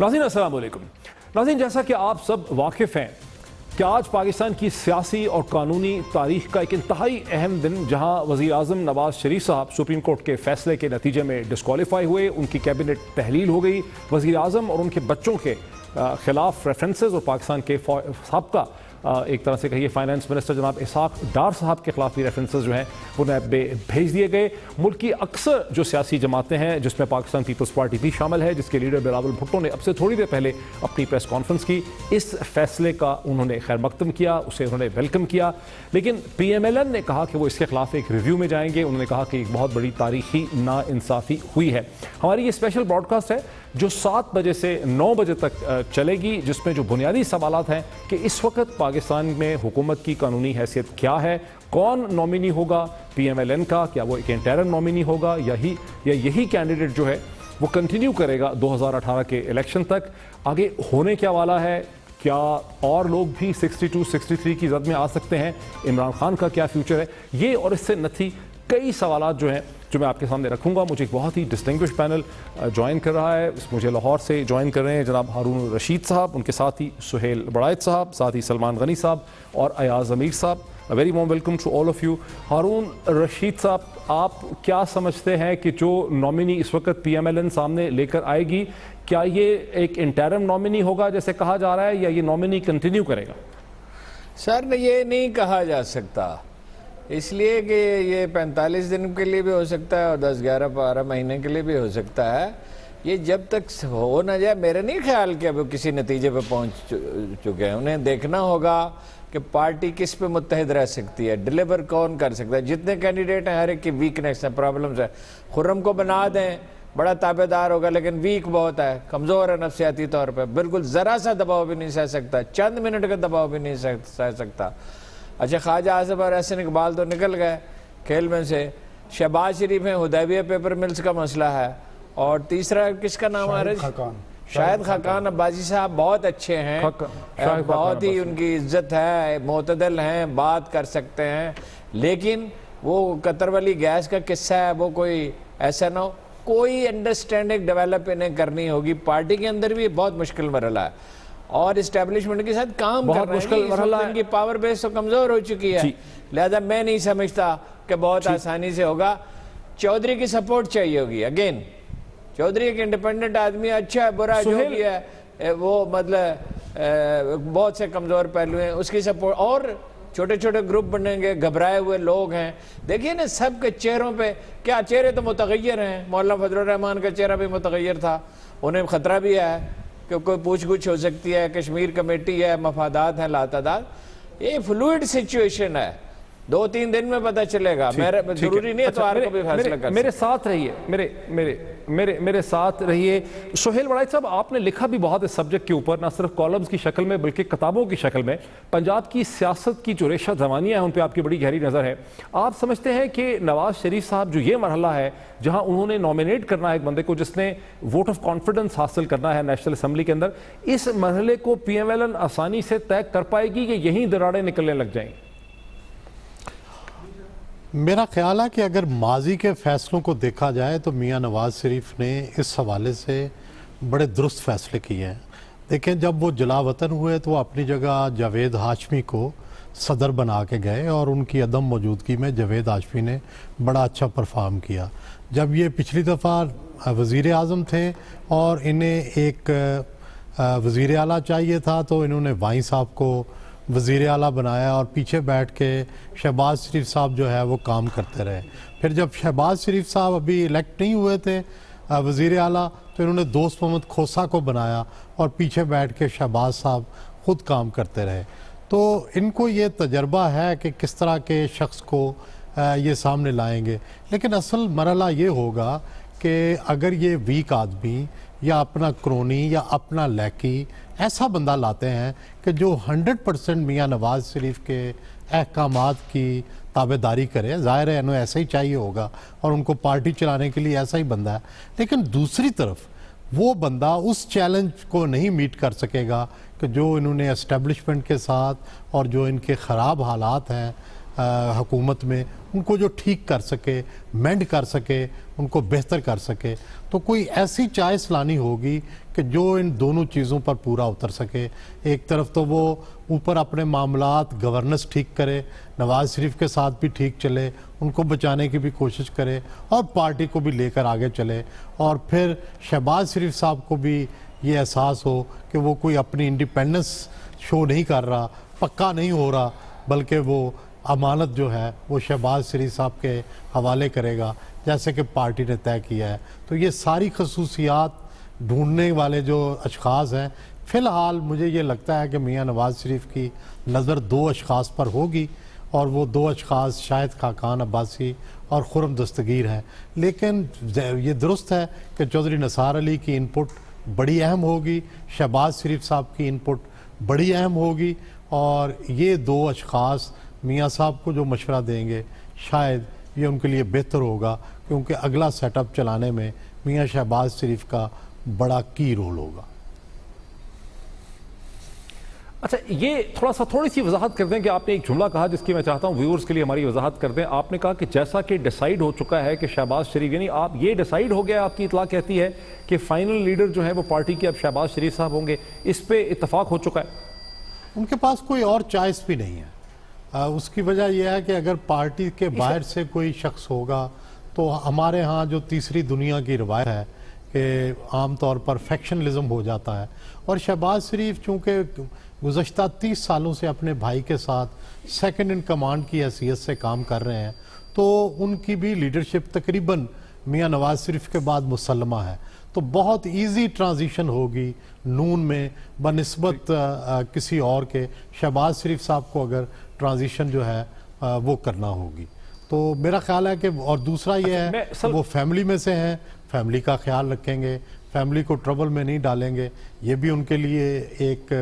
ناظرین السلام علیکم۔ ناظرین، جیسا کہ آپ سب واقف ہیں کہ آج پاکستان کی سیاسی اور قانونی تاریخ کا ایک انتہائی اہم دن، جہاں وزیر اعظم نواز شریف صاحب سپریم کورٹ کے فیصلے کے نتیجے میں ڈسکوالیفائی ہوئے، ان کی کیبنٹ تحلیل ہو گئی، وزیر اعظم اور ان کے بچوں کے خلاف ریفرنسز اور پاکستان کے سابقہ ایک طرح سے کہیے فائنانس منسٹر جناب اسحاق ڈار صاحب کے خلاف بھی ریفرنسز جو ہیں وہ نیب پہ بھیج دیے گئے۔ ملک کی اکثر جو سیاسی جماعتیں ہیں، جس میں پاکستان پیپلز پارٹی بھی شامل ہے، جس کے لیڈر بلاول بھٹو نے اب سے تھوڑی دیر پہلے اپنی پریس کانفرنس کی، اس فیصلے کا انہوں نے خیر مقدم کیا، اسے انہوں نے ویلکم کیا، لیکن پی ایم ایل این نے کہا کہ وہ اس کے خلاف ایک ریویو میں جائیں گے۔ انہوں نے کہا کہ ایک بہت بڑی تاریخی ناانصافی ہوئی ہے۔ ہماری یہ اسپیشل براڈ کاسٹ ہے جو 7 بجے سے 9 بجے تک چلے گی، جس میں جو بنیادی سوالات ہیں کہ اس وقت پاکستان میں حکومت کی قانونی حیثیت کیا ہے، کون نومینی ہوگا پی ایم ایل این کا، کیا وہ ایک انٹرم نومینی ہوگا یا یہی کینڈیڈیٹ جو ہے وہ کنٹینیو کرے گا 2018 کے الیکشن تک، آگے ہونے کیا والا ہے، کیا اور لوگ بھی 62 63 کی زد میں آ سکتے ہیں، عمران خان کا کیا فیوچر ہے، یہ اور اس سے نتھی کئی سوالات جو ہیں جو میں آپ کے سامنے رکھوں گا۔ مجھے ایک بہت ہی ڈسٹنگوش پینل جوائن کر رہا ہے، مجھے لاہور سے جوائن کر رہے ہیں جناب ہارون رشید صاحب، ان کے ساتھ ہی سہیل بڑائچ صاحب، ساتھ ہی سلمان غنی صاحب اور ایاز امیر صاحب۔ Very warm welcome to all of you. Haroon Rashid صاحب، آپ کیا سمجھتے ہیں کہ جو نامنی اس وقت پی ایم ایل این سامنے لے کر آئے گی، کیا یہ ایک انٹرم نامنی ہوگا جیسے کہا جا رہا ہے، یا یہ نامنی کنٹینیو کرے گا؟ سر، یہ نہیں کہا جا سکتا، اس لیے کہ یہ 45 دن کے لیے بھی ہو سکتا ہے اور 10 11 12 مہینے کے لیے بھی ہو سکتا ہے۔ یہ جب تک ہو نہ جائے، میرا نہیں خیال کہ اب کسی نتیجے پہ پہنچ چکے ہیں۔ انہیں دیکھنا ہوگا کہ پارٹی کس پہ متحد رہ سکتی ہے، ڈیلیور کون کر سکتا ہے۔ جتنے کینڈیڈیٹ ہیں ہر ایک کی ویکنیس ہیں، پرابلمز ہیں۔ خرم کو بنا دیں، بڑا تابع دار ہوگا لیکن ویک بہت ہے، کمزور ہے نفسیاتی طور پہ، بالکل ذرا سا دباؤ بھی نہیں سہ سکتا، چند منٹ کا دباؤ بھی نہیں سہ سکتا۔ اچھا، خواجہ اعظم اور احسن اقبال تو نکل گئے کھیل میں سے، شہباز شریف ہیں، حدیبیہ پیپر ملز کا مسئلہ ہے، اور تیسرا کس کا نام آ رہا ہے؟ شاہد خاقان عباسی صاحب بہت اچھے ہیں، بہت ہی ان کی عزت ہے، معتدل ہیں، بات کر سکتے ہیں، لیکن وہ قطر والی گیس کا قصہ ہے، وہ کوئی ایسا نہ ہو، کوئی انڈرسٹینڈنگ ڈیولپ انہیں کرنی ہوگی۔ پارٹی کے اندر بھی بہت مشکل مرحلہ ہے اور اسٹیبلشمنٹ کے ساتھ کام کر رہے ہیں، مرحلہ ان کی پاور بیس تو کمزور ہو چکی ہے، لہذا میں نہیں سمجھتا کہ بہت آسانی سے ہوگا۔ چودھری کی سپورٹ چاہیے ہوگی، اگین چودھری ایک انڈیپینڈنٹ آدمی، اچھا ہے برا جو بھی ہے، وہ مطلب بہت سے کمزور پہلو ہیں، اس کی سپورٹ، اور چھوٹے چھوٹے گروپ بنیں گے، گھبرائے ہوئے لوگ ہیں۔ دیکھیے نا سب کے چہروں پہ، کیا چہرے تو متغیر ہیں، مولانا فضل الرحمان کا چہرہ بھی متغیر تھا، انہیں خطرہ بھی ہے کہ کوئی پوچھ گچھ ہو سکتی ہے، کشمیر کمیٹی ہے، مفادات ہیں لاتعداد، یہ فلوئڈ سچویشن ہے، 2-3 دن میں پتہ چلے گا، ضروری نہیں ہے تو آر کو بھی فیصلہ کر میرے ساتھ رہیے، میرے ساتھ رہیے۔ سہیل بڑائچ صاحب، آپ نے لکھا بھی بہت اس سبجیکٹ کے اوپر، نہ صرف کالمز کی شکل میں بلکہ کتابوں کی شکل میں، پنجاب کی سیاست کی جو ریشہ زمانیاں ہیں ان پہ آپ کی بڑی گہری نظر ہے۔ آپ سمجھتے ہیں کہ نواز شریف صاحب جو یہ مرحلہ ہے جہاں انہوں نے نومینیٹ کرنا ہے ایک بندے کو جس نے ووٹ آف کانفیڈنس حاصل کرنا ہے نیشنل اسمبلی کے اندر، اس مرحلے کو پی ایم ایل این آسانی سے طے کر پائے گی کہ یہیں دراڑیں نکلنے لگ جائیں؟ میرا خیال ہے کہ اگر ماضی کے فیصلوں کو دیکھا جائے تو میاں نواز شریف نے اس حوالے سے بڑے درست فیصلے کیے ہیں۔ دیکھیں، جب وہ جلا وطن ہوئے تو وہ اپنی جگہ جاوید ہاشمی کو صدر بنا کے گئے، اور ان کی عدم موجودگی میں جاوید ہاشمی نے بڑا اچھا پرفارم کیا۔ جب یہ پچھلی دفعہ وزیر اعظم تھے اور انہیں ایک وزیر اعلیٰ چاہیے تھا تو انہوں نے وائیں صاحب کو وزیر اعلیٰ بنایا، اور پیچھے بیٹھ کے شہباز شریف صاحب جو ہے وہ کام کرتے رہے۔ پھر جب شہباز شریف صاحب ابھی الیکٹ نہیں ہوئے تھے وزیر اعلیٰ، تو انہوں نے دوست محمد کھوسا کو بنایا، اور پیچھے بیٹھ کے شہباز صاحب خود کام کرتے رہے۔ تو ان کو یہ تجربہ ہے کہ کس طرح کے شخص کو یہ سامنے لائیں گے، لیکن اصل مرحلہ یہ ہوگا کہ اگر یہ ویک آدمی یا اپنا کرونی یا اپنا لیکی ایسا بندہ لاتے ہیں کہ جو 100% میاں نواز شریف کے احکامات کی تابع داری کرے، ظاہر ہے انہیں ایسا ہی چاہیے ہوگا اور ان کو پارٹی چلانے کے لیے ایسا ہی بندہ ہے، لیکن دوسری طرف وہ بندہ اس چیلنج کو نہیں میٹ کر سکے گا کہ جو انہوں نے اسٹیبلشمنٹ کے ساتھ اور جو ان کے خراب حالات ہیں حکومت میں ان کو جو ٹھیک کر سکے، مینڈ کر سکے، ان کو بہتر کر سکے، تو کوئی ایسی چوائس لانی ہوگی کہ جو ان دونوں چیزوں پر پورا اتر سکے۔ ایک طرف تو وہ اوپر اپنے معاملات گورننس ٹھیک کرے، نواز شریف کے ساتھ بھی ٹھیک چلے، ان کو بچانے کی بھی کوشش کرے اور پارٹی کو بھی لے کر آگے چلے، اور پھر شہباز شریف صاحب کو بھی یہ احساس ہو کہ وہ کوئی اپنی انڈیپینڈنس شو نہیں کر رہا، پکا نہیں ہو رہا، بلکہ وہ امانت جو ہے وہ شہباز شریف صاحب کے حوالے کرے گا جیسے کہ پارٹی نے طے کیا ہے۔ تو یہ ساری خصوصیات ڈھونڈنے والے جو اشخاص ہیں، فی الحال مجھے یہ لگتا ہے کہ میاں نواز شریف کی نظر دو اشخاص پر ہوگی، اور وہ دو اشخاص شاہد خاقان عباسی اور خرم دستگیر ہیں۔ لیکن یہ درست ہے کہ چودھری نثار علی کی انپٹ بڑی اہم ہوگی، شہباز شریف صاحب کی انپٹ بڑی اہم ہوگی، اور یہ دو اشخاص میاں صاحب کو جو مشورہ دیں گے شاید یہ ان کے لیے بہتر ہوگا، کیونکہ اگلا سیٹ اپ چلانے میں میاں شہباز شریف کا بڑا کی رول ہوگا۔ اچھا، یہ تھوڑی سی وضاحت کر دیں کہ آپ نے ایک جملہ کہا جس کی میں چاہتا ہوں ویورز کے لیے ہماری وضاحت کر دیں۔ آپ نے کہا کہ جیسا کہ ڈیسائیڈ ہو چکا ہے کہ شہباز شریف، یعنی آپ یہ ڈیسائیڈ ہو گیا، آپ کی اطلاع کہتی ہے کہ فائنل لیڈر جو ہے وہ پارٹی کے اب شہباز شریف صاحب ہوں گے، اس پہ اتفاق ہو چکا ہے؟ ان کے پاس کوئی اور چوائس بھی نہیں ہے۔ اس کی وجہ یہ ہے کہ اگر پارٹی کے باہر سے کوئی شخص ہوگا تو ہمارے ہاں جو تیسری دنیا کی روایت ہے کہ عام طور پر فیکشنلزم ہو جاتا ہے، اور شہباز شریف چونکہ گزشتہ 30 سالوں سے اپنے بھائی کے ساتھ سیکنڈ ان کمانڈ کی حیثیت سے کام کر رہے ہیں، تو ان کی بھی لیڈرشپ تقریباً میاں نواز شریف کے بعد مسلمہ ہے، تو بہت ایزی ٹرانزیشن ہوگی نون میں بنسبت کسی اور کے۔ شہباز شریف صاحب کو اگر ٹرانزیشن جو ہے وہ کرنا ہوگی، تو میرا خیال ہے کہ، اور دوسرا یہ ہے وہ فیملی میں سے ہیں، فیملی کا خیال رکھیں گے، فیملی کو ٹربل میں نہیں ڈالیں گے، یہ بھی ان کے لیے ایک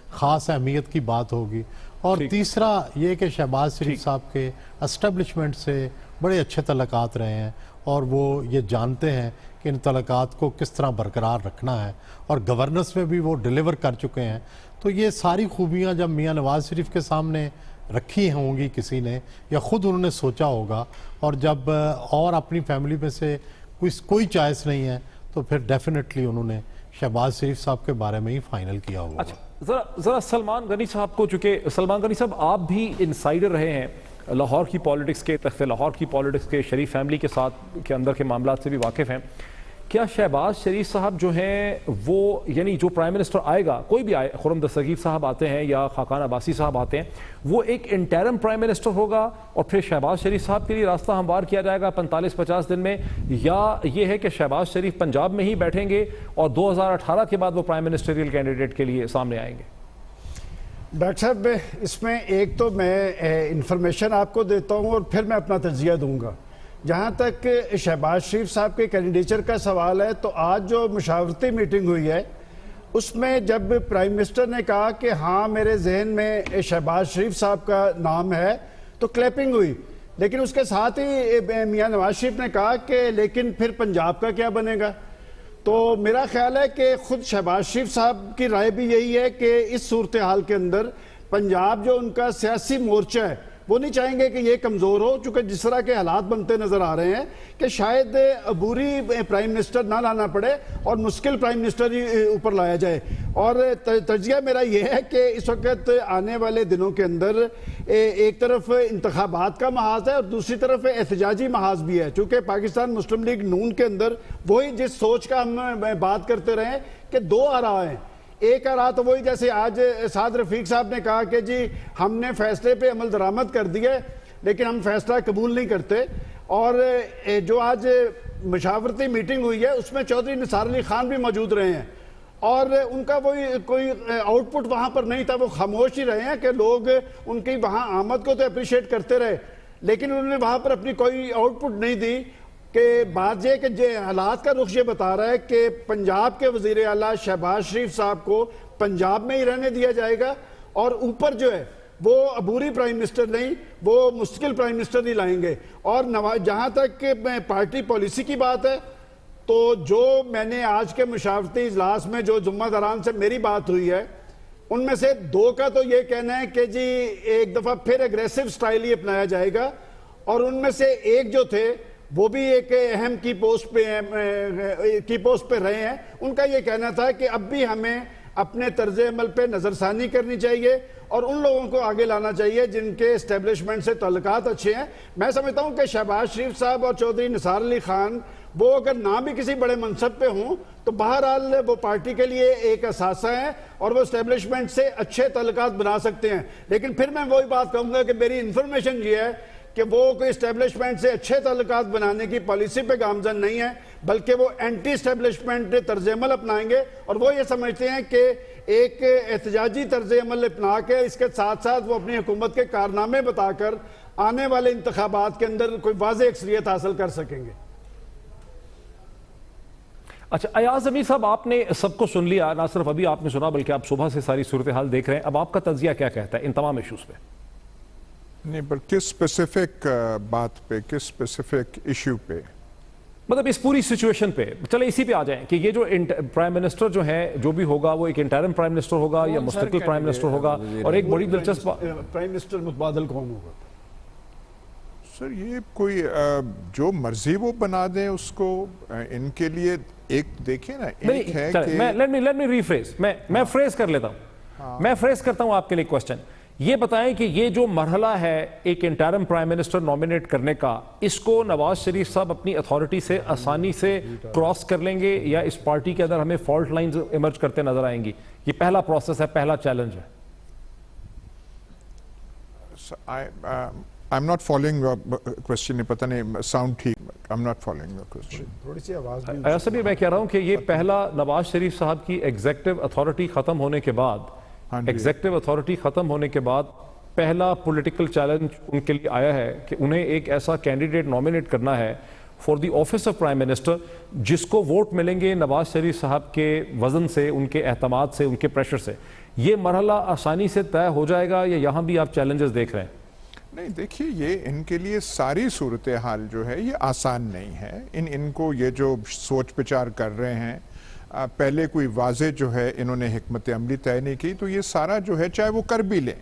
خاص اہمیت کی بات ہوگی۔ اور تیسرا یہ کہ شہباز شریف صاحب کے اسٹیبلشمنٹ سے بڑے اچھے تعلقات رہے ہیں، اور وہ یہ جانتے ہیں کہ ان تعلقات کو کس طرح برقرار رکھنا ہے، اور گورننس میں بھی وہ ڈیلیور کر چکے ہیں۔ تو یہ ساری خوبیاں جب میاں نواز شریف کے سامنے رکھی ہوں گی کسی نے، یا خود انہوں نے سوچا ہوگا، اور جب اور اپنی فیملی میں سے کوئی چوائس نہیں ہے، تو پھر ڈیفینیٹلی انہوں نے شہباز شریف صاحب کے بارے میں ہی فائنل کیا ہوگا۔ اچھا، ذرا سلمان غنی صاحب کو، چونکہ سلمان غنی صاحب آپ بھی انسائیڈر رہے ہیں لاہور کی پالیٹکس کے، تخت لاہور کی پالیٹکس کے، شریف فیملی کے ساتھ کے اندر کے معاملات سے بھی واقف ہیں، کیا شہباز شریف صاحب جو ہیں وہ، یعنی جو پرائم منسٹر آئے گا، کوئی بھی آئے، خرم دستگیر صاحب آتے ہیں یا خاقان عباسی صاحب آتے ہیں، وہ ایک انٹرم پرائم منسٹر ہوگا اور پھر شہباز شریف صاحب کے لیے راستہ ہموار کیا جائے گا 45-50 دن میں، یا یہ ہے کہ شہباز شریف پنجاب میں ہی بیٹھیں گے اور 2018 کے بعد وہ پرائم منسٹریل کینڈیڈیٹ کے لیے سامنے آئیں گے؟ ڈاکٹر صاحب، اس میں ایک تو میں انفارمیشن آپ کو دیتا ہوں اور پھر میں اپنا تجزیہ دوں گا۔ جہاں تک شہباز شریف صاحب کے کینڈیڈیچر کا سوال ہے، تو آج جو مشاورتی میٹنگ ہوئی ہے اس میں جب پرائم منسٹر نے کہا کہ ہاں میرے ذہن میں شہباز شریف صاحب کا نام ہے، تو کلیپنگ ہوئی، لیکن اس کے ساتھ ہی میاں نواز شریف نے کہا کہ لیکن پھر پنجاب کا کیا بنے گا؟ تو میرا خیال ہے کہ خود شہباز شریف صاحب کی رائے بھی یہی ہے کہ اس صورتحال کے اندر پنجاب جو ان کا سیاسی مورچہ ہے وہ نہیں چاہیں گے کہ یہ کمزور ہو، چونکہ جس طرح کے حالات بنتے نظر آ رہے ہیں کہ شاید عبوری پرائم منسٹر نہ لانا پڑے اور مشکل پرائم منسٹر ہی اوپر لایا جائے۔ اور تجزیہ میرا یہ ہے کہ اس وقت آنے والے دنوں کے اندر ایک طرف انتخابات کا محاذ ہے اور دوسری طرف احتجاجی محاذ بھی ہے، چونکہ پاکستان مسلم لیگ نون کے اندر وہی جس سوچ کا ہم بات کرتے رہے کہ دو آراء ہیں۔ ایک آراء تو وہی جیسے آج سعد رفیق صاحب نے کہا کہ جی ہم نے فیصلے پہ عمل درآمد کر دیا لیکن ہم فیصلہ قبول نہیں کرتے، اور جو آج مشاورتی میٹنگ ہوئی ہے اس میں چودھری نثار علی خان بھی موجود رہے ہیں، اور ان کا کوئی آؤٹ پٹ وہاں پر نہیں تھا، وہ خاموش ہی رہے ہیں کہ لوگ ان کی وہاں آمد کو تو اپریشیٹ کرتے رہے، لیکن انہوں نے وہاں پر اپنی کوئی آؤٹ پٹ نہیں دی۔ کہ بات یہ کہ حالات کا رخ یہ بتا رہا ہے کہ پنجاب کے وزیر اعلیٰ شہباز شریف صاحب کو پنجاب میں ہی رہنے دیا جائے گا، اور اوپر جو ہے وہ عبوری پرائم منسٹر نہیں، وہ مستقل پرائم منسٹر نہیں لائیں گے۔ اور جہاں تک پارٹی پالیسی کی بات ہے، تو جو میں نے آج کے مشاورتی اجلاس میں جو ذمہ داران سے میری بات ہوئی ہے، ان میں سے 2 کا تو یہ کہنا ہے کہ جی ایک دفعہ پھر ایگریسو سٹائل ہی اپنایا جائے گا، اور ان میں سے ایک جو تھے وہ بھی ایک اہم کی پوسٹ پہ رہے ہیں، ان کا یہ کہنا تھا کہ اب بھی ہمیں اپنے طرز عمل پہ نظر ثانی کرنی چاہیے اور ان لوگوں کو آگے لانا چاہیے جن کے اسٹیبلشمنٹ سے تعلقات اچھے ہیں۔ میں سمجھتا ہوں کہ شہباز شریف صاحب اور چودھری نثار علی خان وہ اگر نہ بھی کسی بڑے منصب پہ ہوں تو بہرحال وہ پارٹی کے لیے ایک اثاثہ ہے اور وہ اسٹیبلشمنٹ سے اچھے تعلقات بنا سکتے ہیں، لیکن پھر میں وہی بات کہوں گا کہ میری انفارمیشن یہ ہے کہ وہ کوئی اسٹیبلشمنٹ سے اچھے تعلقات بنانے کی پالیسی پہ گامزن نہیں ہے، بلکہ وہ اینٹی اسٹیبلشمنٹ طرز عمل اپنائیں گے، اور وہ یہ سمجھتے ہیں کہ ایک احتجاجی طرز عمل اپنا کے اس کے ساتھ ساتھ وہ اپنی حکومت کے کارنامے بتا کر آنے والے انتخابات کے اندر کوئی واضح اکثریت حاصل کر سکیں گے۔ اچھا ایاز امیر صاحب، آپ نے سب کو سن لیا، نہ صرف ابھی آپ نے سنا بلکہ آپ صبح سے ساری صورتحال دیکھ رہے ہیں، اب آپ کا تجزیہ کیا کہتا ہے ان تمام ایشوز پہ؟ نہیں، پر کس اسپیسیفک بات پہ، کس اسپیسیفک ایشو پہ؟ مطلب اس پوری سچویشن پہ، چلے اسی پہ آ جائیں کہ یہ جو پرائم منسٹر جو ہے جو بھی ہوگا وہ ایک انٹرم پرائم منسٹر ہوگا یا مستقل پرائم منسٹر ہوگا، اور ایک بڑی دلچسپ پرائم منسٹر متبادل کون ہوگا؟ سر یہ کوئی جو مرضی وہ بنا دیں اس کو، ان کے لیے ایک دیکھیں نا، ایک ہے کہ لیٹ می ریفریز، میں فریز کر لیتا ہوں، میں فریز کرتا ہوں آپ کے لیے کوسچن، یہ بتائیں کہ یہ جو مرحلہ ہے ایک انٹرم پرائم منسٹر نومینیٹ کرنے کا، اس کو نواز شریف صاحب اپنی اتھارٹی سے آسانی سے کراس کر لیں گے یا اس پارٹی کے اندر ہمیں فالٹ لائنز ایمرج کرتے نظر آئیں گی؟ یہ پہلا پروسیس ہے، پہلا چیلنج ہے۔ I'm not following your question، پتہ نہیں ساؤنڈ ٹھیک، I'm not following your question۔ تھوڑی سی آواز بھی ایسا بھی میں کہہ رہا ہوں کہ یہ پہلا نواز شریف صاحب کی ایگزیکٹو اتھارٹی ختم ہونے کے بعد، ایگزیکٹو اتھارٹی ختم ہونے کے بعد پہلا پولیٹیکل چیلنج ان کے لیے آیا ہے کہ انہیں ایک ایسا کینڈیڈیٹ نومینیٹ کرنا ہے for the office of prime minister جس کو ووٹ ملیں گے نواز شریف صاحب کے وزن سے، ان کے اعتماد سے، ان کے پریشر سے۔ یہ مرحلہ آسانی سے طے ہو جائے گا یا یہاں بھی آپ چیلنجز دیکھ رہے ہیں؟ نہیں دیکھیے، یہ ان کے لیے ساری صورتحال جو ہے یہ آسان نہیں ہے، ان کو یہ جو سوچ بچار کر رہے ہیں، پہلے کوئی واضح جو ہے انہوں نے حکمت عملی طے نہیں کی، تو یہ سارا جو ہے چاہے وہ کر بھی لیں،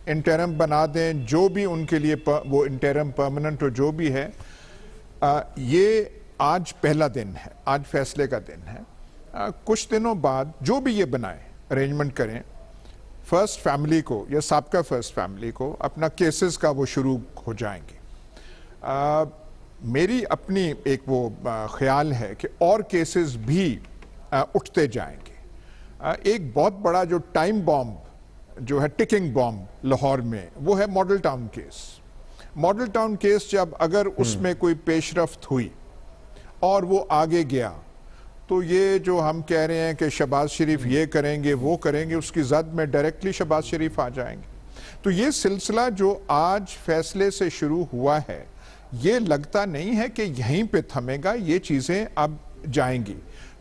انٹرم بنا دیں، جو بھی ان کے لیے وہ انٹرم پرماننٹ جو بھی ہے، یہ آج پہلا دن ہے، آج فیصلے کا دن ہے۔ کچھ دنوں بعد جو بھی یہ بنائیں، ارینجمنٹ کریں، فرسٹ فیملی کو یا سابقہ فرسٹ فیملی کو اپنا کیسز کا وہ شروع ہو جائیں گے۔ میری اپنی ایک وہ خیال ہے کہ اور کیسز بھی اٹھتے جائیں گے۔ ایک بہت بڑا جو ٹائم بامب جو ہے، ٹکنگ بامب لاہور میں، وہ ہے model town case. Model town case جب اگر اس میں کوئی پیش رفت ہوئی اور وہ آگے گیا تو یہ جو ہم کہہ رہے ہیں کہ شہباز شریف یہ کریں گے وہ کریں گے، اس کی زد میں ڈائریکٹلی شہباز شریف آ جائیں گے۔ تو یہ سلسلہ جو آج فیصلے سے شروع ہوا ہے، یہ لگتا نہیں ہے کہ یہیں پہ تھمے گا، یہ چیزیں اب جائیں گی۔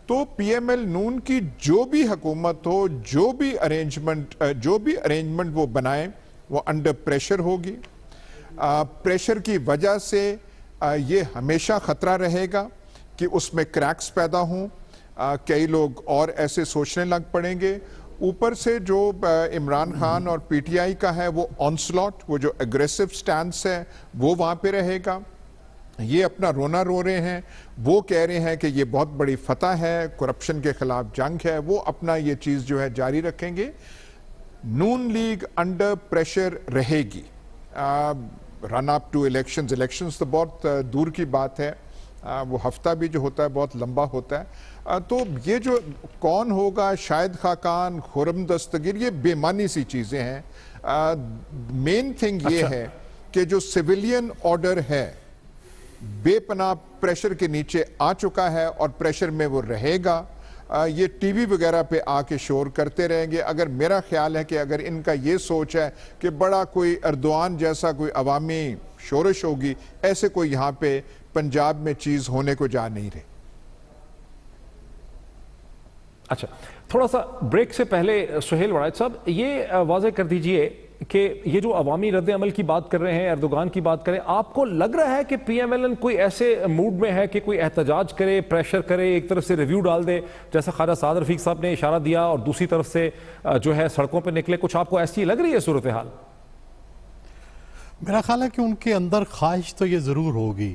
تو پی ایم ایل نون کی جو بھی حکومت ہو، جو بھی ارینجمنٹ وہ بنائیں، وہ انڈر پریشر ہوگی۔ پریشر کی وجہ سے یہ ہمیشہ خطرہ رہے گا کہ اس میں کریکس پیدا ہوں، کئی لوگ اور ایسے سوچنے لگ پڑیں گے۔ اوپر سے جو عمران خان اور پی ٹی آئی کا ہے وہ آنسلاٹ، وہ جو اگریسو سٹانس ہے وہ وہاں پہ رہے گا۔ یہ اپنا رونا رو رہے ہیں، وہ کہہ رہے ہیں کہ یہ بہت بڑی فتح ہے، کرپشن کے خلاف جنگ ہے، وہ اپنا یہ چیز جو ہے جاری رکھیں گے۔ نون لیگ انڈر پریشر رہے گی۔ رن اپ ٹو الیکشنز تو بہت دور کی بات ہے، وہ ہفتہ بھی جو ہوتا ہے بہت لمبا ہوتا ہے۔ تو یہ جو کون ہوگا، شاہد خاقان، خرم دستگیر، یہ بے معنی سی چیزیں ہیں۔ مین تھنگ یہ ہے کہ جو سویلین آرڈر ہے بے پناہ پریشر کے نیچے آ چکا ہے اور پریشر میں وہ رہے گا۔ یہ ٹی وی وغیرہ پہ آ کے شور کرتے رہیں گے۔ اگر میرا خیال ہے کہ اگر ان کا یہ سوچ ہے کہ بڑا کوئی اردوان جیسا کوئی عوامی شورش ہوگی، ایسے کوئی یہاں پہ پنجاب میں چیز ہونے کو جا نہیں رہی۔ اچھا، تھوڑا سا بریک سے پہلے سہیل وڑائچ صاحب یہ واضح کر دیجئے کہ یہ جو عوامی رد عمل کی بات کر رہے ہیں، اردوغان کی بات کریں، آپ کو لگ رہا ہے کہ پی ایم ایل این کوئی ایسے موڈ میں ہے کہ کوئی احتجاج کرے، پریشر کرے، ایک طرف سے ریویو ڈال دے جیسا خواجہ سعد رفیق صاحب نے اشارہ دیا، اور دوسری طرف سے جو ہے سڑکوں پہ نکلے؟ کچھ آپ کو ایسی لگ رہی ہے صورتحال؟ میرا خیال ہے کہ ان کے اندر خواہش تو یہ ضرور ہوگی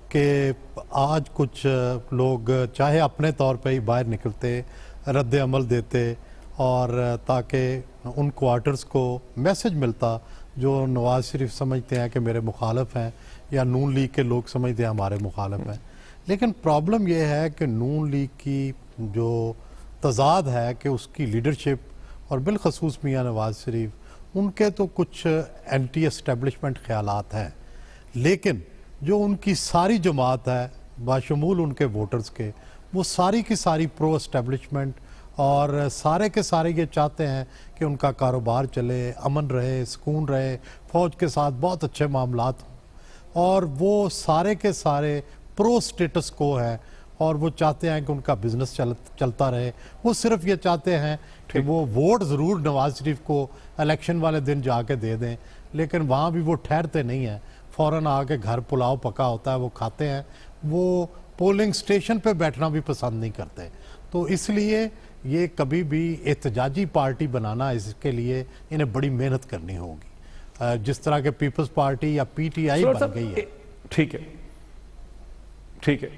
کہ آج کچھ لوگ چاہے اپنے طور پہ ہی باہر نکلتے، رد عمل دیتے، اور تاکہ ان کوارٹرز کو میسج ملتا جو نواز شریف سمجھتے ہیں کہ میرے مخالف ہیں، یا نون لیگ کے لوگ سمجھتے ہیں ہمارے مخالف ہیں۔ لیکن پرابلم یہ ہے کہ نون لیگ کی جو تضاد ہے کہ اس کی لیڈرشپ اور بالخصوص میاں نواز شریف، ان کے تو کچھ اینٹی اسٹیبلشمنٹ خیالات ہیں، لیکن جو ان کی ساری جماعت ہے باشمول ان کے ووٹرز کے، وہ ساری کی ساری پرو اسٹیبلشمنٹ، اور سارے کے سارے یہ چاہتے ہیں کہ ان کا کاروبار چلے، امن رہے، سکون رہے، فوج کے ساتھ بہت اچھے معاملات ہوں، اور وہ سارے کے سارے پرو سٹیٹس کو ہے، اور وہ چاہتے ہیں کہ ان کا بزنس چلتا رہے۔ وہ صرف یہ چاہتے ہیں کہ وہ ووٹ ضرور نواز شریف کو الیکشن والے دن جا کے دے دیں، لیکن وہاں بھی وہ ٹھہرتے نہیں ہیں، فوراً آ کے گھر پلاؤ پکا ہوتا ہے وہ کھاتے ہیں، وہ پولنگ سٹیشن پہ بیٹھنا بھی پسند نہیں کرتے۔ تو اس لیے یہ کبھی بھی احتجاجی پارٹی بنانا، اس کے لیے انہیں بڑی محنت کرنی ہوگی، جس طرح کہ پیپلز پارٹی یا پی ٹی آئی بن گئی ہے۔ ٹھیک ہے، ٹھیک ہے۔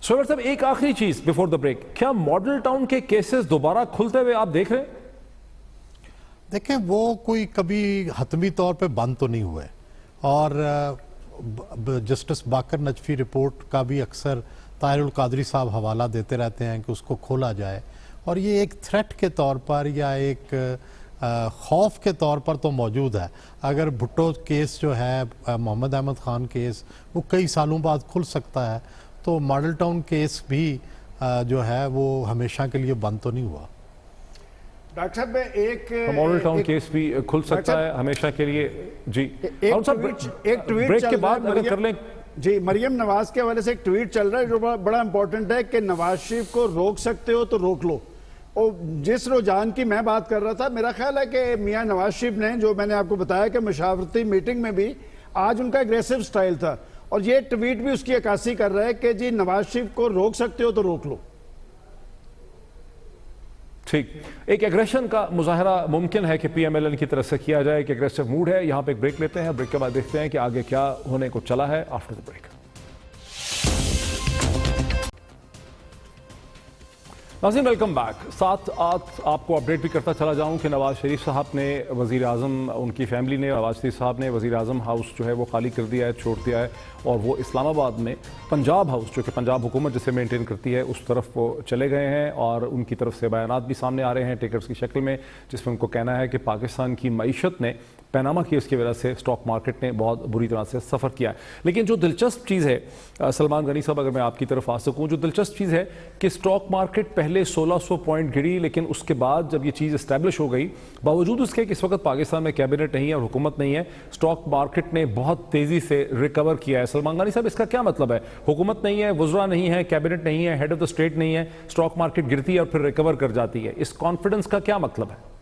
سویور صاحب، ایک آخری چیز بیفور دا بریک، کیا ماڈل ٹاؤن کے کیسز دوبارہ کھلتے ہوئے آپ دیکھ رہے ہیں؟ دیکھیں، وہ کوئی کبھی حتمی طور پہ بند تو نہیں ہوئے، اور جسٹس باقر نجفی رپورٹ کا بھی اکثر طاہر القادری صاحب حوالہ دیتے رہتے ہیں کہ اس کو کھولا جائے، اور یہ ایک تھریٹ کے طور پر یا ایک خوف کے طور پر تو موجود ہے۔ اگر بھٹو کیس جو ہے، محمد احمد خان کیس، وہ کئی سالوں بعد کھل سکتا ہے، تو ماڈل ٹاؤن کیس بھی جو ہے وہ ہمیشہ کے لیے بند تو نہیں ہوا۔ ڈاکٹر صاحب، میں ایک ماڈل ٹاؤن کیس بھی کھل سکتا ہے ہمیشہ کے لیے؟ جی، ایک ٹویٹ بریک کے بعد اگر کر لیں۔ جی، مریم نواز کے حوالے سے ایک ٹویٹ چل رہا ہے جو بڑا امپورٹنٹ ہے کہ نواز شریف کو روک سکتے ہو تو روک لو۔ اور جس رجحان کی میں بات کر رہا تھا، میرا خیال ہے کہ میاں نواز شریف نے، جو میں نے آپ کو بتایا کہ مشاورتی میٹنگ میں بھی آج ان کا اگریسو سٹائل تھا، اور یہ ٹویٹ بھی اس کی عکاسی کر رہا ہے کہ جی نواز شریف کو روک سکتے ہو تو روک لو۔ ٹھیک، ایک ایگریشن کا مظاہرہ ممکن ہے کہ پی ایم ایل این کی طرف سے کیا جائے، کہ ایگریسو موڈ ہے۔ یہاں پہ ایک بریک لیتے ہیں، بریک کے بعد دیکھتے ہیں کہ آگے کیا ہونے کو چلا ہے آفٹر دا بریک۔ ناظرین، ویلکم بیک۔ ساتھ آپ کو اپڈیٹ بھی کرتا چلا جاؤں کہ نواز شریف صاحب نے، وزیر اعظم، ان کی فیملی نے، نواز شریف صاحب نے وزیر اعظم ہاؤس جو ہے وہ خالی کر دیا ہے، چھوڑ دیا ہے، اور وہ اسلام آباد میں پنجاب ہاؤس، جو کہ پنجاب حکومت جسے مینٹین کرتی ہے، اس طرف وہ چلے گئے ہیں، اور ان کی طرف سے بیانات بھی سامنے آ رہے ہیں ٹکٹس کی شکل میں، جس میں ان کو کہنا ہے کہ پاکستان کی معیشت نے پیناما کیس کی وجہ سے اسٹاک مارکیٹ نے بہت بری طرح سے سفر کیا ہے۔ لیکن جو دلچسپ چیز ہے، سلمان غنی صاحب اگر میں آپ کی طرف آ سکوں، جو دلچسپ چیز ہے کہ اسٹاک مارکیٹ پہلے 1600 پوائنٹ گری، لیکن اس کے بعد جب یہ چیز اسٹیبلش ہو گئی، باوجود اس کے کہ اس وقت پاکستان میں کیبنٹ نہیں ہے اور حکومت نہیں ہے، اسٹاک مارکیٹ نے بہت تیزی سے ریکور کیا ہے۔ سلمان غنی صاحب، اس کا کیا مطلب ہے؟ حکومت نہیں ہے، وزراء نہیں ہے، کیبنٹ نہیں ہے، ہیڈ آف دا اسٹیٹ نہیں ہے، اسٹاک مارکیٹ گرتی ہے اور پھر ریکور کر جاتی ہے، اس کانفیڈنس کا کیا مطلب ہے؟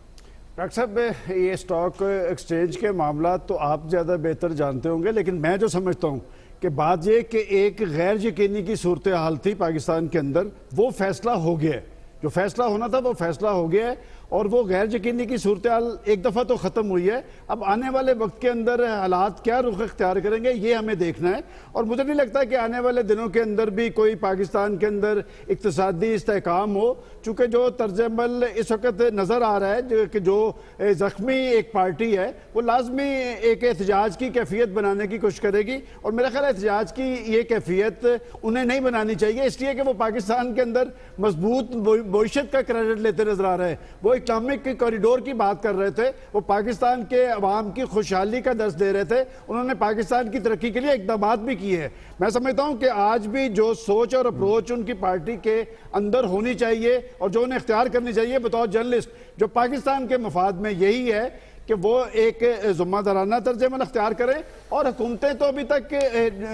ڈاکٹر صاحب، یہ اسٹاک ایکسچینج کے معاملات تو آپ زیادہ بہتر جانتے ہوں گے، لیکن میں جو سمجھتا ہوں کہ بات یہ کہ ایک غیر یقینی کی صورتحال تھی پاکستان کے اندر، وہ فیصلہ ہو گیا ہے، جو فیصلہ ہونا تھا وہ فیصلہ ہو گیا ہے، اور وہ غیر یقینی کی صورتحال ایک دفعہ تو ختم ہوئی ہے۔ اب آنے والے وقت کے اندر حالات کیا رخ اختیار کریں گے یہ ہمیں دیکھنا ہے، اور مجھے نہیں لگتا کہ آنے والے دنوں کے اندر بھی کوئی پاکستان کے اندر اقتصادی استحکام ہو، چونکہ جو طرز عمل اس وقت نظر آ رہا ہے کہ جو زخمی ایک پارٹی ہے وہ لازمی ایک احتجاج کی کیفیت بنانے کی کوشش کرے گی، اور میرا خیال ہے احتجاج کی یہ کیفیت انہیں نہیں بنانی چاہیے، اس لیے کہ وہ پاکستان کے اندر مضبوط معیشت کا کریڈٹ لیتے نظر آ رہے ہیں، وہ اکنامک کوریڈور کی بات کر رہے تھے، وہ پاکستان کے عوام کی خوشحالی کا درس دے رہے تھے، انہوں نے پاکستان کی ترقی کے لیے اقدامات بھی کیے ہیں۔ میں سمجھتا ہوں کہ آج بھی جو سوچ اور اپروچ ان کی پارٹی کے اندر ہونی چاہیے اور جو انہیں اختیار کرنی چاہیے بطور جرنلسٹ، جو پاکستان کے مفاد میں یہی ہے کہ وہ ایک ذمہ دارانہ طرز عمل اختیار کریں، اور حکومتیں تو ابھی تک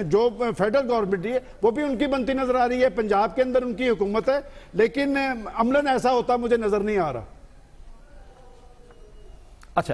جو فیڈرل گورنمنٹ ہے وہ بھی ان کی بنتی نظر آ رہی ہے، پنجاب کے اندر ان کی حکومت ہے، لیکن عملاً ایسا ہوتا مجھے نظر نہیں آ رہا۔ اچھا،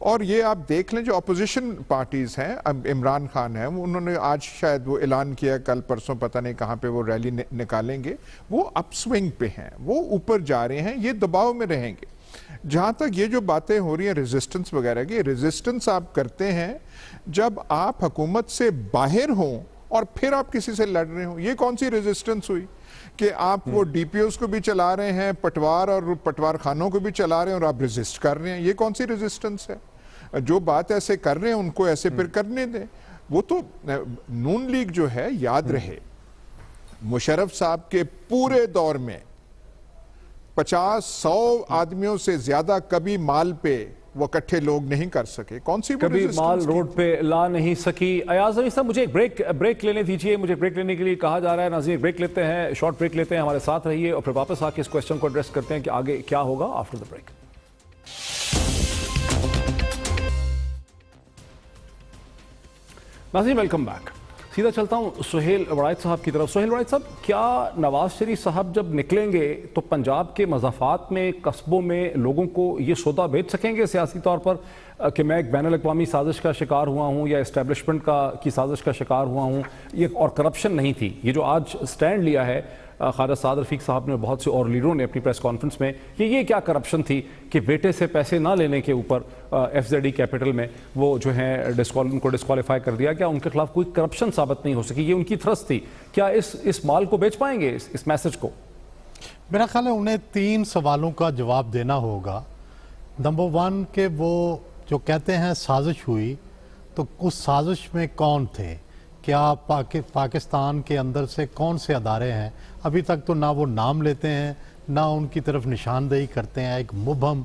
اور یہ آپ دیکھ لیں جو اپوزیشن پارٹیز ہیں، اب عمران خان ہیں، انہوں نے آج شاید وہ اعلان کیا، کل پرسوں پتہ نہیں کہاں پہ وہ ریلی نکالیں گے، وہ اپ سوئنگ پہ ہیں، وہ اوپر جا رہے ہیں، یہ دباؤ میں رہیں گے۔ جہاں تک یہ جو باتیں ہو رہی ہیں ریزسٹنس وغیرہ کی، ریزسٹنس آپ کرتے ہیں جب آپ حکومت سے باہر ہوں اور پھر آپ کسی سے لڑ رہے ہوں۔ یہ کون سی ریزسٹنس ہوئی کہ آپ وہ ڈی پی اوز کو بھی چلا رہے ہیں، پٹوار اور پٹوار خانوں کو بھی چلا رہے ہیں اور آپ ریزسٹ کر رہے ہیں؟ یہ کون سی ریزسٹنس ہے؟ جو بات ایسے کر رہے ہیں ان کو ایسے پھر کرنے دیں۔ وہ تو نون لیگ جو ہے، یاد رہے مشرف صاحب کے پورے دور میں 50-100 آدمیوں سے زیادہ کبھی مال پہ وہ کٹھے لوگ نہیں کر سکے۔ کون سی کبھی مال روڈ پہ لا نہیں سکی۔ ایاز علی صاحب، مجھے ایک بریک لینے دیجئے، مجھے بریک لینے کے لیے کہا جا رہا ہے۔ ناظرین بریک لیتے ہیں، شارٹ بریک لیتے ہیں، ہمارے ساتھ رہیے اور پھر واپس آ کے اس کوسچن کو ایڈریس کرتے ہیں کہ آگے کیا ہوگا آفٹر دا بریک۔ ناظرین ویلکم بیک۔ سیدھا چلتا ہوں سہیل وڑائچ صاحب کی طرف۔ سہیل وڑائچ صاحب، کیا نواز شریف صاحب جب نکلیں گے تو پنجاب کے مضافات میں، قصبوں میں لوگوں کو یہ سودا بیچ سکیں گے سیاسی طور پر کہ میں ایک بین الاقوامی سازش کا شکار ہوا ہوں یا اسٹیبلشمنٹ کی سازش کا شکار ہوا ہوں، یہ اور کرپشن نہیں تھی؟ یہ جو آج سٹینڈ لیا ہے خواجہ سعد رفیق صاحب نے، بہت سے اور لیڈروں نے اپنی پریس کانفرنس میں، کہ یہ کیا کرپشن تھی کہ بیٹے سے پیسے نہ لینے کے اوپر ایف زیڈ ای کیپٹل میں وہ جو ہیں ان کو ڈسکوالیفائی کر دیا گیا، ان کے خلاف کوئی کرپشن ثابت نہیں ہو سکی، یہ ان کی تھرسٹ تھی۔ کیا اس مال کو بیچ پائیں گے، اس میسج کو؟ میرا خیال ہے انہیں 3 سوالوں کا جواب دینا ہوگا۔ نمبر 1 کہ وہ جو کہتے ہیں سازش ہوئی، تو اس سازش میں کون تھے؟ کیا پاکستان کے اندر سے کون سے ادارے ہیں؟ ابھی تک تو نہ وہ نام لیتے ہیں، نہ ان کی طرف نشاندہی کرتے ہیں، ایک مبہم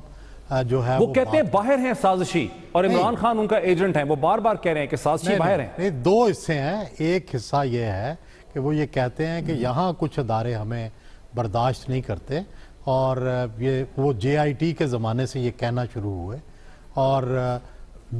جو ہے وہ کہتے ہیں باہر ہیں سازشی، اور عمران خان ان کا ایجنٹ ہیں، وہ بار بار کہہ رہے ہیں کہ سازشی باہر ہیں۔ نہیں، 2 حصے ہیں۔ ایک حصہ یہ ہے کہ وہ یہ کہتے ہیں کہ یہاں کچھ ادارے ہمیں برداشت نہیں کرتے، اور یہ وہ جے آئی ٹی کے زمانے سے یہ کہنا شروع ہوئے، اور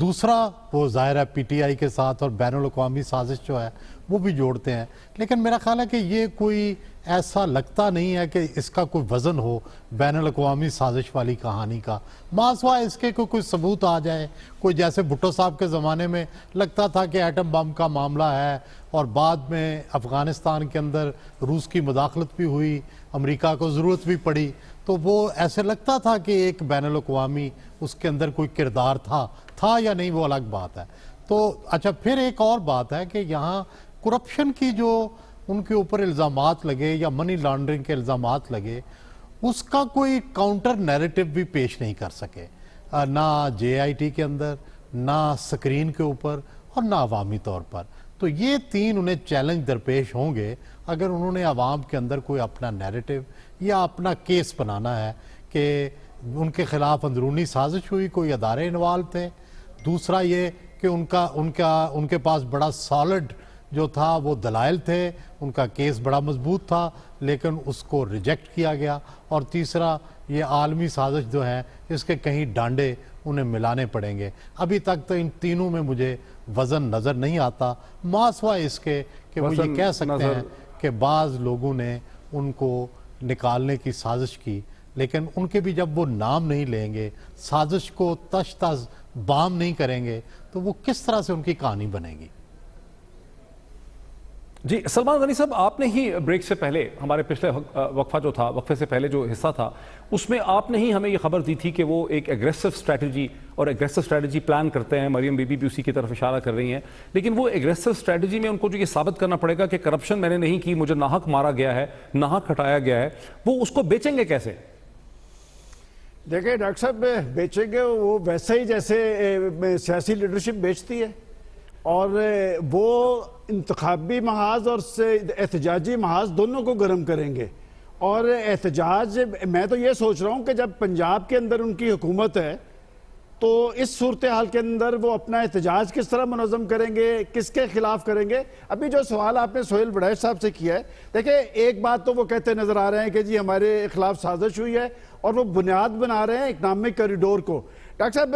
دوسرا وہ ظاہر ہے پی ٹی آئی کے ساتھ اور بین الاقوامی سازش جو ہے وہ بھی جوڑتے ہیں۔ لیکن میرا خیال ہے کہ یہ کوئی ایسا لگتا نہیں ہے کہ اس کا کوئی وزن ہو بین الاقوامی سازش والی کہانی کا، ماسوا اس کے کوئی ثبوت آ جائے، کوئی جیسے بھٹو صاحب کے زمانے میں لگتا تھا کہ ایٹم بم کا معاملہ ہے، اور بعد میں افغانستان کے اندر روس کی مداخلت بھی ہوئی، امریکہ کو ضرورت بھی پڑی، تو وہ ایسے لگتا تھا کہ ایک بین الاقوامی اس کے اندر کوئی کردار تھا یا نہیں، وہ الگ بات ہے۔ تو اچھا، پھر ایک اور بات ہے کہ یہاں کرپشن کی جو ان کے اوپر الزامات لگے یا منی لانڈرنگ کے الزامات لگے، اس کا کوئی کاؤنٹر نیریٹو بھی پیش نہیں کر سکے، نہ جے آئی ٹی کے اندر، نہ سکرین کے اوپر، اور نہ عوامی طور پر۔ تو یہ 3 انہیں چیلنج درپیش ہوں گے اگر انہوں نے عوام کے اندر کوئی اپنا نیریٹو یا اپنا کیس بنانا ہے کہ ان کے خلاف اندرونی سازش ہوئی، کوئی ادارے انوالو تھے۔ دوسرا یہ کہ ان کے پاس بڑا سالڈ جو تھا وہ دلائل تھے، ان کا کیس بڑا مضبوط تھا، لیکن اس کو ریجیکٹ کیا گیا۔ اور تیسرا یہ عالمی سازش جو ہے، اس کے کہیں ڈانڈے انہیں ملانے پڑیں گے۔ ابھی تک تو ان تینوں میں مجھے وزن نظر نہیں آتا، ماسوا اس کے کہ وہ یہ کہہ سکتے ہیں کہ بعض لوگوں نے ان کو نکالنے کی سازش کی، لیکن ان کے بھی جب وہ نام نہیں لیں گے، سازش کو تش تش بام نہیں کریں گے، تو وہ کس طرح سے ان کی کہانی بنے گی؟ جی سلمان غنی صاحب، آپ نے ہی بریک سے پہلے، ہمارے پچھلے وقفہ جو تھا، وقفے سے پہلے جو حصہ تھا، اس میں آپ نے ہی ہمیں یہ خبر دی تھی کہ وہ ایک ایگریسو اسٹریٹجی اور ایگریسو اسٹریٹجی پلان کرتے ہیں۔ مریم بی بی بھی اسی کی طرف اشارہ کر رہی ہیں، لیکن وہ ایگریسو اسٹریٹجی میں ان کو جو یہ ثابت کرنا پڑے گا کہ کرپشن میں نے نہیں کی، مجھے ناحق مارا گیا ہے، ناحق ہٹایا گیا ہے، وہ اس کو بیچیں گے کیسے؟ دیکھیں ڈاکٹر صاحب، بیچیں گے وہ ویسے ہی جیسے سیاسی لیڈرشپ بیچتی ہے، اور وہ انتخابی محاذ اور احتجاجی محاذ دونوں کو گرم کریں گے۔ اور احتجاج، میں تو یہ سوچ رہا ہوں کہ جب پنجاب کے اندر ان کی حکومت ہے تو اس صورتحال کے اندر وہ اپنا احتجاج کس طرح منظم کریں گے، کس کے خلاف کریں گے۔ ابھی جو سوال آپ نے سہیل وڑائچ صاحب سے کیا ہے، دیکھیں ایک بات تو وہ کہتے نظر آ رہے ہیں کہ جی ہمارے خلاف سازش ہوئی ہے، اور وہ بنیاد بنا رہے ہیں اکنامک کوریڈور کو۔ ڈاکٹر صاحب،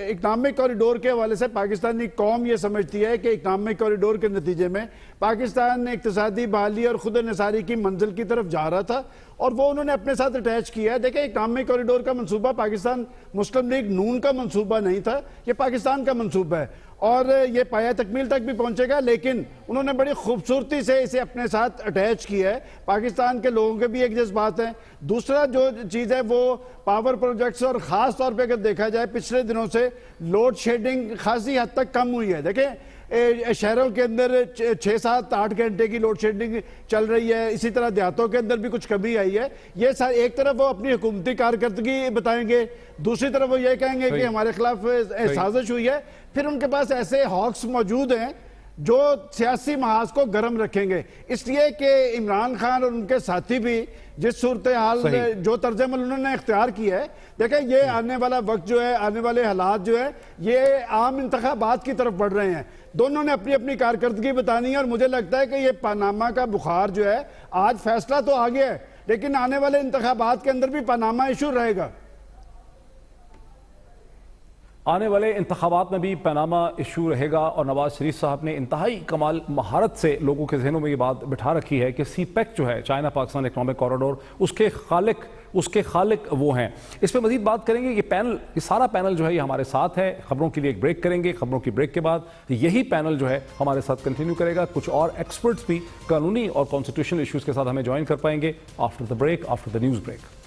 اکنامک کوریڈور کے حوالے سے پاکستانی قوم یہ سمجھتی ہے کہ اکنامک کوریڈور کے نتیجے میں پاکستان اقتصادی بحالی اور خود انحصاری کی منزل کی طرف جا رہا تھا اور وہ انہوں نے اپنے ساتھ اٹیچ کیا ہے. دیکھیں اقامتی کوریڈور کا منصوبہ پاکستان مسلم لیگ نون کا منصوبہ نہیں تھا, یہ پاکستان کا منصوبہ ہے اور یہ پایہ تکمیل تک بھی پہنچے گا, لیکن انہوں نے بڑی خوبصورتی سے اسے اپنے ساتھ اٹیچ کیا ہے. پاکستان کے لوگوں کے بھی ایک جذبات ہیں. دوسرا جو چیز ہے وہ پاور پروجیکٹس اور خاص طور پہ اگر دیکھا جائے پچھلے دنوں سے لوڈ شیڈنگ خاصی حد تک کم ہوئی ہے. دیکھیں شہروں کے اندر 6, 7, 8 گھنٹے کی لوڈ شیڈنگ چل رہی ہے, اسی طرح دیہاتوں کے اندر بھی کچھ کمی آئی ہے. یہ ایک طرف وہ اپنی حکومتی کارکردگی بتائیں گے, دوسری طرف وہ یہ کہیں گے کہ ہمارے خلاف سازش ہوئی ہے. پھر ان کے پاس ایسے ہاکس موجود ہیں جو سیاسی محاذ کو گرم رکھیں گے, اس لیے کہ عمران خان اور ان کے ساتھی بھی جس صورتحال جو طرز عمل انہوں نے اختیار کیا ہے, دیکھیں یہ آنے والا وقت جو ہے, آنے والے حالات جو ہے یہ عام انتخابات کی طرف بڑھ رہے ہیں. دونوں نے اپنی اپنی کارکردگی بتانی ہے اور مجھے لگتا ہے کہ یہ پاناما کا بخار جو ہے, آج فیصلہ تو آ گیا ہے لیکن آنے والے انتخابات کے اندر بھی پاناما ایشو رہے گا. آنے والے انتخابات میں بھی پاناما ایشو رہے گا اور نواز شریف صاحب نے انتہائی کمال مہارت سے لوگوں کے ذہنوں میں یہ بات بٹھا رکھی ہے کہ سی پیک جو ہے چائنا پاکستان اکنامک کوریڈور, اس کے خالق وہ ہیں. اس پہ مزید بات کریں گے. یہ سارا پینل جو ہے یہ ہمارے ساتھ ہے. خبروں کے لیے ایک بریک کریں گے, خبروں کی بریک کے بعد یہی پینل جو ہے ہمارے ساتھ کنٹینیو کرے گا. کچھ اور ایکسپرٹس بھی قانونی اور کانسٹیٹیوشنل ایشوز کے ساتھ ہمیں جوائن کر پائیں گے after the break, after the news break.